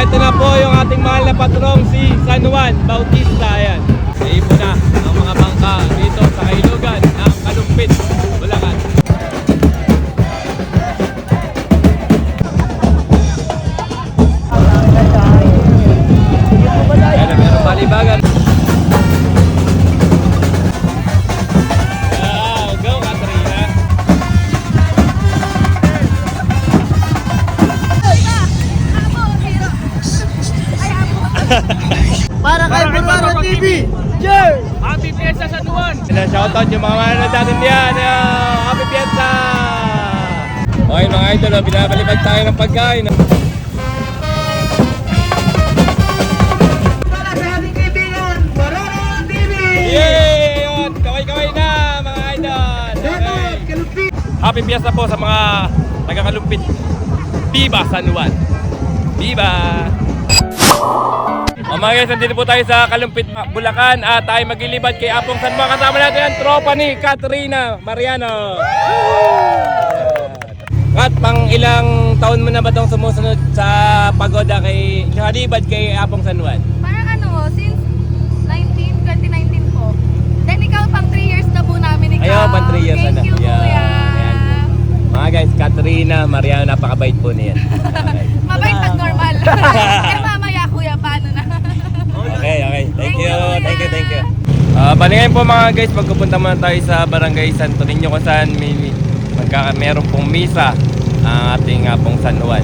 ito na po yung ating mahal na patrong si San Juan Bautista. Ayan. Ipo na ang mga bangka dito sa Kailugan ng Kalumpit, Bulacan. Ayan na, meron balibagan. Go, Katrina. Para kay Burwara TV! Cheers! Happy Fiesta San Juan! Shoutout yung mga manonood natin diyan. Happy Fiesta! Okay mga idol, binabalibad tayo ng pagkain. Para sa ating kaibigan, Burwara TV! Yay! Yun! Kaway-kaway na mga idol! Okay. Kalumpit! Happy Fiesta po sa mga taga-Kalumpit. Viva San Juan! Viva! O mga guys, nandito po tayo sa Kalumpit, Bulacan at tayo maglilibad kay Apong San Juan. Kasama natin ang tropa ni Katrina Mariano. At pang ilang taon mo na ba itong sumusunod sa pagoda kay halibad kay Apong San Juan? Parang since 2019 po. Then ikaw pang 3 years na po namin ikaw. Ayaw, pang 3 years na. Thank you, Yeah. kuya. Ayan. Mga guys, Katrina Mariano, napakabait po niyan. Okay. Mabait pag normal. Kaya mamaya kuya, paano na? Okay. Thank you. Bali ngayon po mga guys, magpupunta muna tayo sa Barangay Santo Niño kung saan meron pong misa ang ating pong San Juan.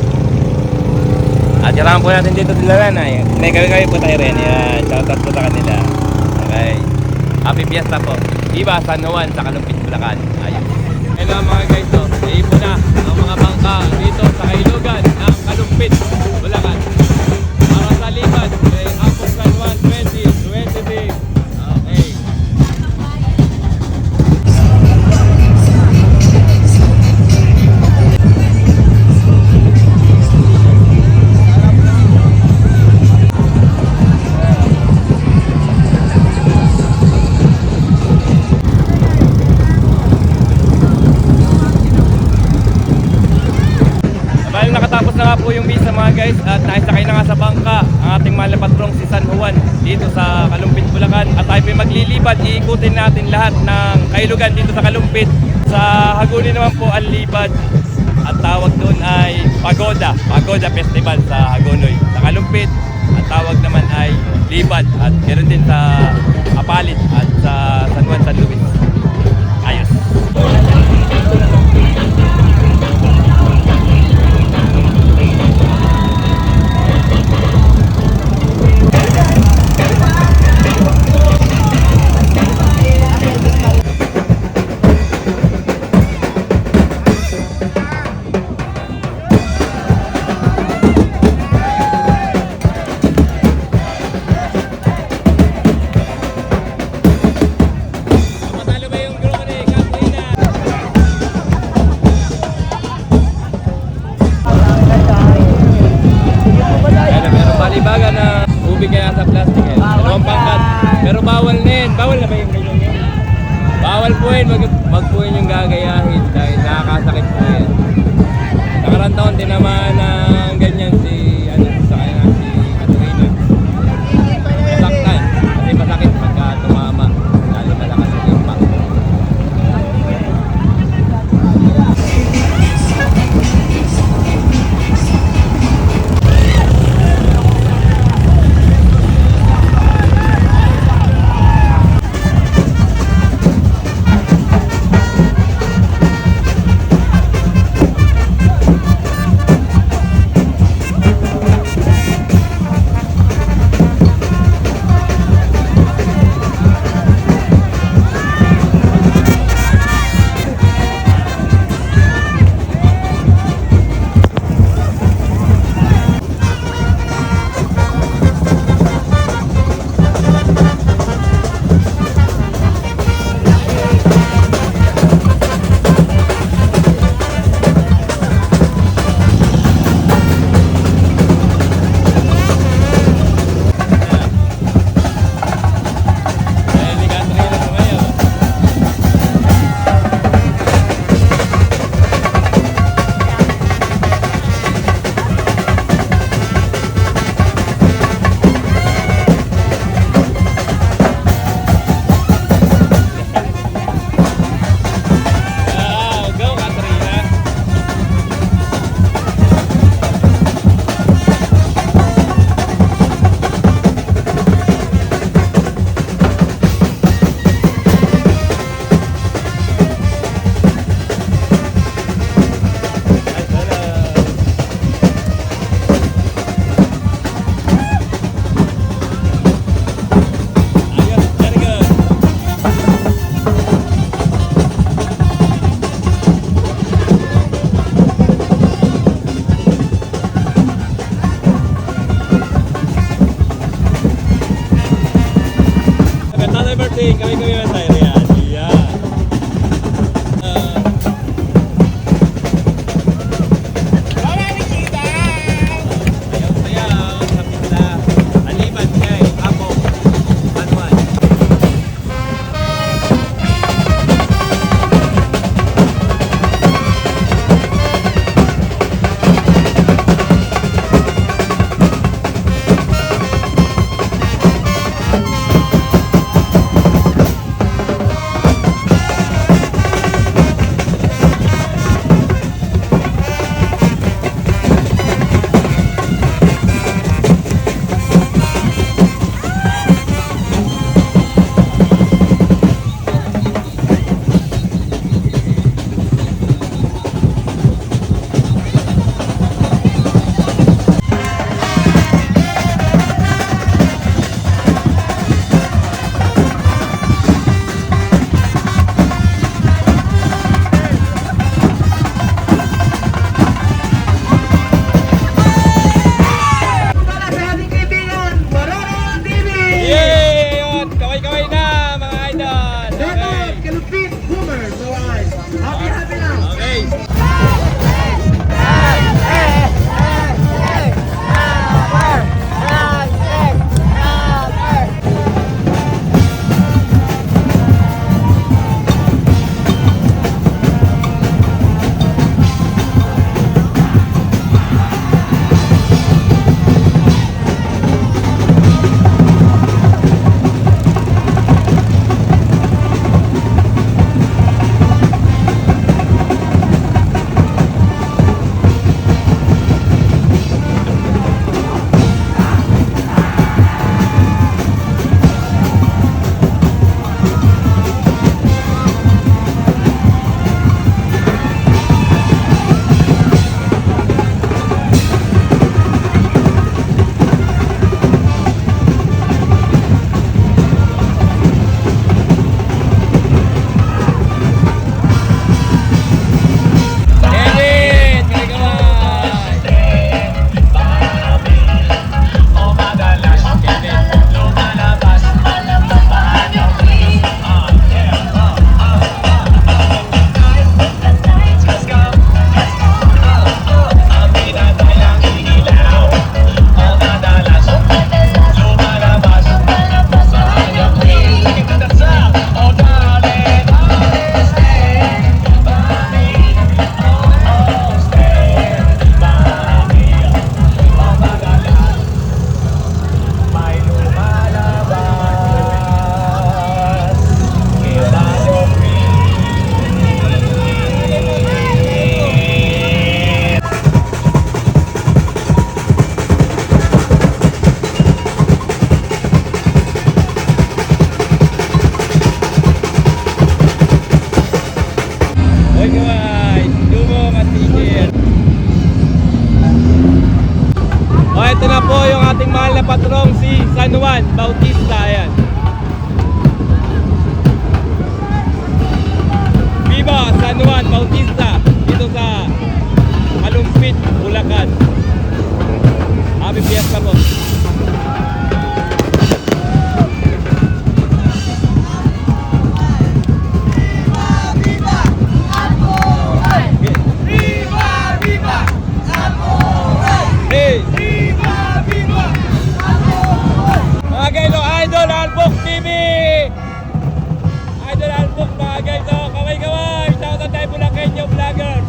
At yarahan po natin dito sila na. Nagkawin po tayo rin. Yan, shoutout po sa kanila. Okay. Happy Fiesta po. Viva San Juan sa Kalumpit, Bulacan. Ayun. Hello mga guys, ipo na ang mga bangka dito sa Kailugan ng Kalumpit, Bulacan. Para sa liban kay Apong San Juan 2023. Okay. Bali nakatapos na nga po yung misa mga guys at naisakay na nga sa bangka ang ating mahal na patrong si San Juan dito sa Kalumpit, Bulacan. At tayo may maglilibad, iikutin natin lahat ng Kailugan dito sa Kalumpit. Sa Haguli naman po ang libad at tawag doon ay Pagoda Festival sa Hagonoy. Sa Kalumpit ang tawag naman ay libad at meron din sa Apalit at sa San Juan, San Luis. Ayos. Matalo ba yung grupo ni Katrina? Ayan, meron balibagan na ubig kaya sa plastic eh. Dalawang pangkat. Pero bawal na yun. Bawal na ba yung ganyan yun? Bawal po yun. Wag po yun yung gagayahin dahil nakakasakit po yan. Nakarang taon din naman ng ganyan si sa kanya si Katrina. Masaktan. Kasi masakit pagka tumama. Lalo malakas yung impact. Bossing. Kaway-kaway naman tayo. Yan. Yan. Sayaw-sayaw sa pista. Aliman kay Apo Anwan. Yay! Yun! Kaway-kaway na mga idol! Okay. Okay. Kevin! Kaway-kaway! Kaway-kaway! Dumong at tigil! O, ito na po yung ating mahal na patrong si San Juan Bautista. Ayan. Viva San Juan Bautista dito sa Kalumpit, Bulacan. Happy Fiesta po. Hey! Mga guys, Idol Albok TV! Idol Albok mga guys, kaway-kaway! Shoutout tayo Bulacanyo Vloggers!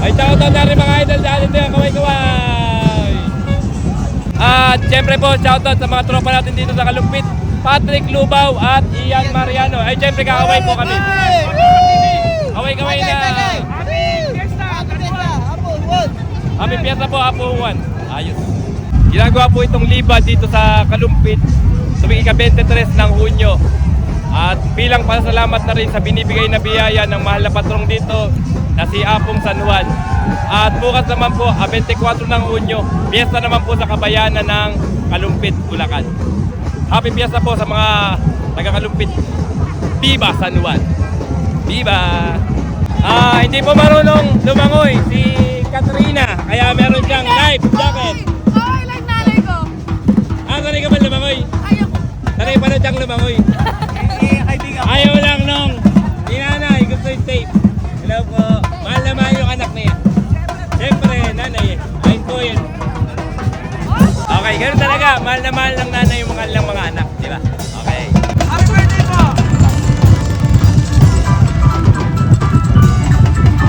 Ay, shoutout na rin mga idol dyan dito yung kaway-kaway! At syempre po, shoutout sa mga tropa natin dito sa Kalumpit, Patrick Lubaw at Ian Mariano. Ay, syempre kakaway po kami. Kaway-kaway na! Happy Fiesta po, Apo Juan. Ayos. Ginagawa po itong liba dito sa Kalumpit tuwing ika-23 ng Hunyo. At bilang pasalamat na rin sa binibigay na biyaya ng mahal na patrong dito na si Apong San Juan. At bukas naman po, 24 ng Hunyo, piyesta naman po sa kabayanan ng Kalumpit, Bulacan. Happy Fiesta po sa mga taga-Kalumpit. Viva San Juan! Viva! Hindi po marunong lumangoy si Katrina, kaya meron siyang life jacket. Okay, like nanay ko. Sanay ka ba lumangoy? Ayoko. Sanay pa na siyang lumangoy. Mahal na mahal yung anak niya. Siyempre, nanay. Ayun po yun. Okay, ganun talaga. Mahal na mahal ng nanay yung mga anak. Di ba? Okay. Happy birthday po!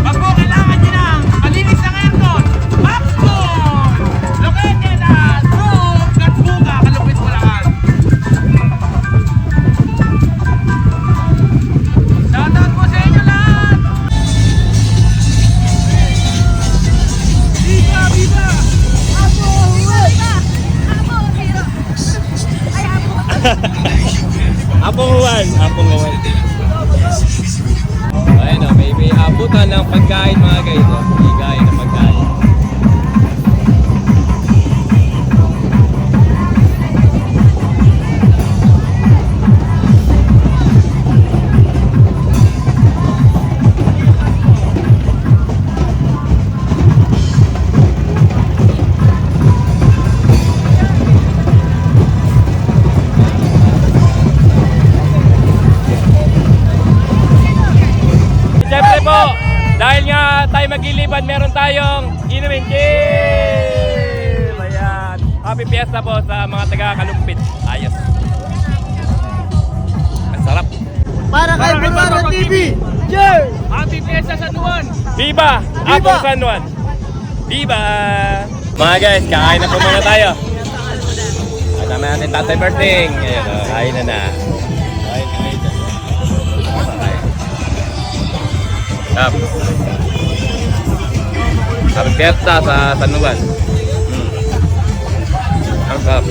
Wag po, kailangan nyo ng malinis na aircon. Maxcon! Located at Roof Gatbuga, Kalupit, Bulacan. Shoutout po sa inyo lahat! Viva! Viva! Apo, hero. Ay, apo. Apong Juan. Apong Juan. Ayun o, may abutan ng pagkain mga guys. Higayin ng pagkain. Siyempre po, dahil nga tayo maglilibad, meron tayong inumin. Cheers! Ayan. Happy Fiesta po sa mga taga-Kalumpit. Ayos. Ang sarap. Para kay Bulwara TV! Cheers! Happy Fiesta sa Nuwan! Viva! Apong San Juan! Viva! Mga guys, kakain na po muna tayo. Kasama natin Tatay Berting. Ayan o, kain na. Kain na kain dyan. Tap. Happy Fiesta sa San Juan. Ang sarap.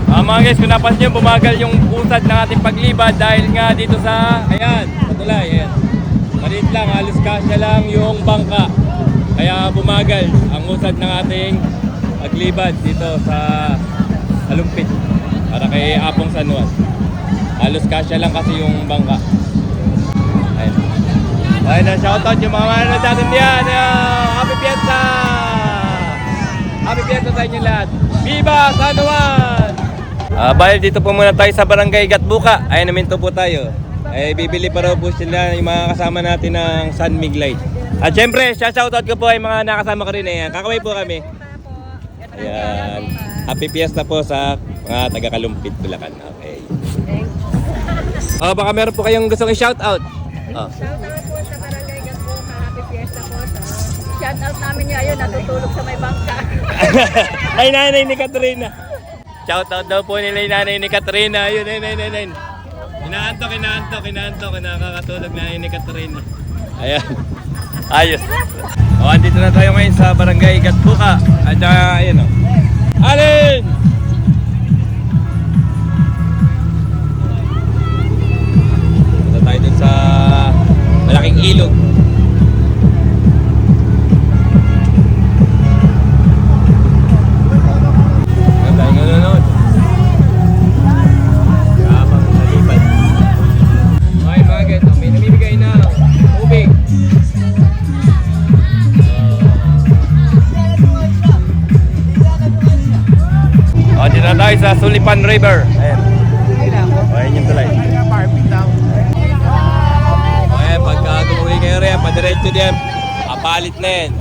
Mga guys, kung napansin nyo, bumagal yung usad ng ating paglibad dahil nga dito sa, ayan, patulay, ayan. Maliit lang, halos kasya lang yung bangka. Kaya bumagal ang usad ng ating paglibad dito sa Kalumpit para kay Apong San Juan. Halos kasya lang kasi yung bangka. Ayan. Ayan na, shoutout yung mga manonood natin diyan. Happy Fiesta! Happy Fiesta sa inyo lahat. Viva San Juan! Bali dito po muna tayo sa Barangay Gatbuka. Ayan, naminto po tayo. Bibili pa raw po sila yung mga kasama natin ng San Miglay. At syempre, shoutout ko po ay mga nakasama ko rin. Ayan, kakaway po kami. Ayan. Happy Fiesta po sa mga taga-Kalumpit, Bulacan. Okay. Baka meron po kayong gustong i-shoutout. Shoutout po sa Barangay Gatbuka. Happy Fiesta po sa shoutout namin niya. Ayun, natutulog sa may bangka. Ay, nanay ni Katrina. Shoutout daw po nila yung nanay ni Katrina. Ayun, ayun. Inaantok. Nakakatulog na nanay ni Katrina. Ayan. Ayos. Andito na tayo ngayon sa Barangay Gatbuka. At ayun o. Alin! Punta tayo dun sa malaking ilog. Tayo nanonood. Habang nalipad. Okay mga guys, may namimigay na tubig. Dito na tayo sa Sulipan River. Ayan. Ayan yung tulay. Ayan, pagka tumuwi kayo rin, padiretso din. Apalit na yan.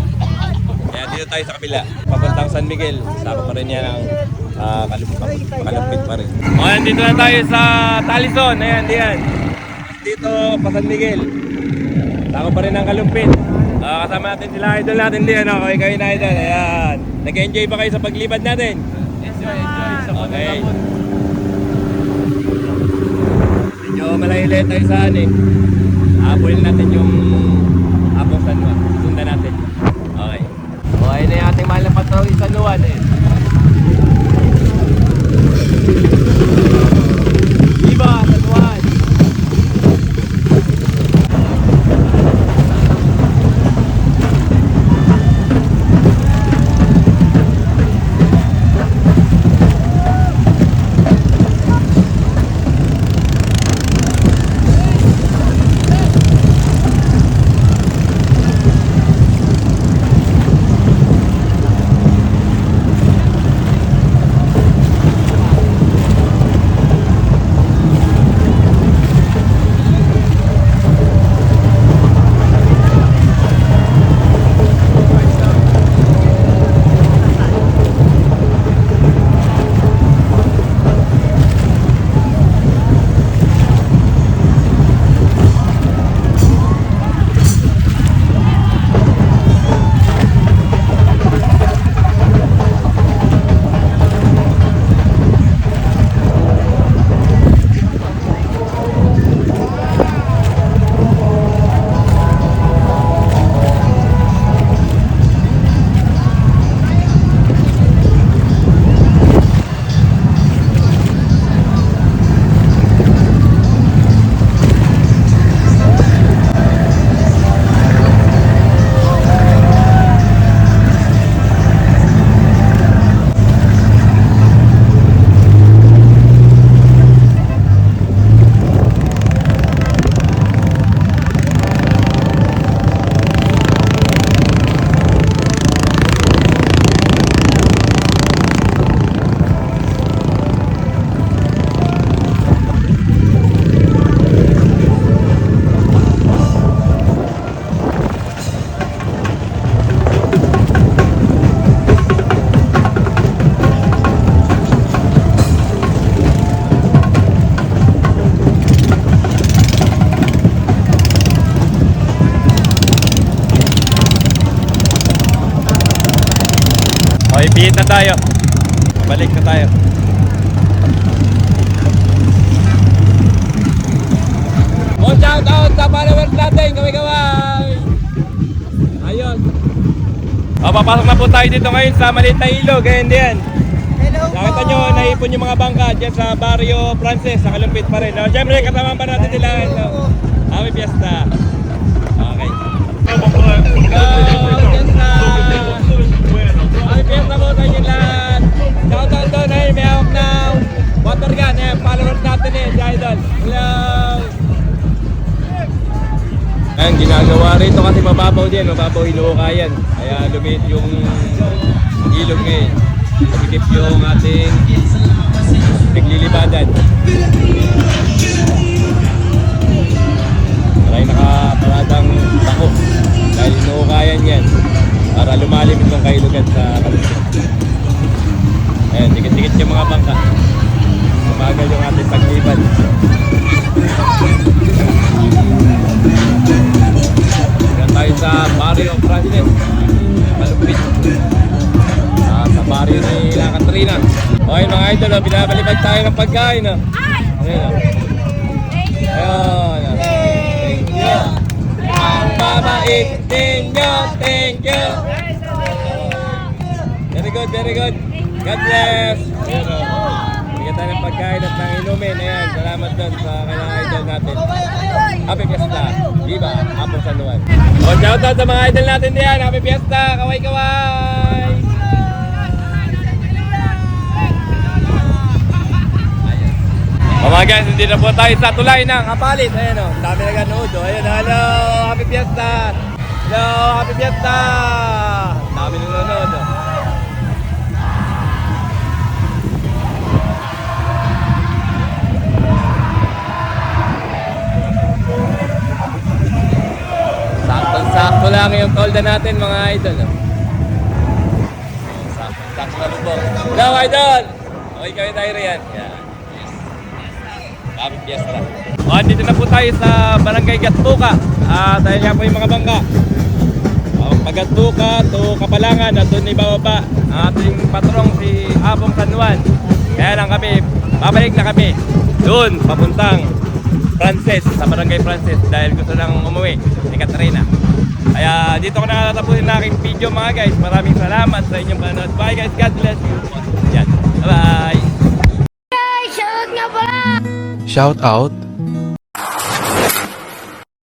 Kaya dito tayo sa kabila. Papuntang San Miguel. Saka pa rin yan ang Kalumpit pa rin. Ayan, dito na tayo sa Talison. Ayan, diyan. Dito pa San Miguel. Saka pa rin ang Kalumpit. Kasama natin sila idol natin diyan. Okay, kayo na idol. Ayan. Nag-enjoy ba kayo sa paglibad natin? Enjoy. Okay. Medyo malayo tayo sa Abuin natin yung Apong San Juan. Sundan natin. Okay. Okay na yung ating mahal na patrol San Juan Viva San Juan! Pihit na tayo. Balik na tayo. Oh, shout out sa followers natin. Kaway-kaway. Ayun. Oh, papasok na po tayo dito ngayon sa maliit na ilog. Ganyan din. Nakita nyo, naipon yung mga bangka dyan sa Barrio Frances, sa Kalumpit pa rin. Siyempre, kasama pa natin sila. Happy Fiesta. Okay. Hello, Fiesta. Happy Fiesta po sa inyo lahat. Shout out doon, may hawak na water gun. Followers natin si Idol. Hello. Ayan, ginagawa rito kasi mababaw din, mababaw hinuhukayan. Kaya lumit yung ilog ngayon. Pagkitip yung ating naglilibadan. Maraming nakaparadang bako dahil hinuhukayan yan para lumalim itong kailugan sa kalumpit. Ayan, dikit-dikit yung mga bangka. Sumagal yung ating paglibad. Yan tayo sa Barrio Frances, Kalumpit. Sa barrio ni La Catrina. Okay mga idol, binabalibad tayo ng pagkain. Ayan. Ayan. Thank you. Ang babait ninyo. Thank you. Very good, very good. God bless. Ayan o. Bigyan tayo ng pagkain at ng inumin. Ayan, salamat doon sa kailang idol natin. Happy Fiesta. Viva, Apong San Juan. O, shoutout sa mga idol natin diyan. Happy Fiesta. Kaway-kaway. Mga guys, hindi na po tayo sa tulay ng Kapalit. Ayan o, dami na ganood o. Ayan, hello, Happy Fiesta. Hello, Happy Fiesta. Dami na nanood o. Sakto lang yung tolda natin mga idol o. Sakto na po. Hello, idol. Okay kami tayo riyan. Yeah. Happy Fiesta. O, dito na po tayo sa Barangay Gatbuka. Dahil nga po yung mga bangka. Pag-Gatbuka to Kapalangan at doon ibababa ang ating patrong si Apong San Juan. Kaya lang kami, babalik na kami doon, papuntang Frances, sa Barangay Frances dahil gusto nang umuwi ni Catrina. Kaya dito ko nakatapusin na aking video mga guys. Maraming salamat sa inyong panonood. Bye guys, God bless you. Yan. Bye-bye. Shout out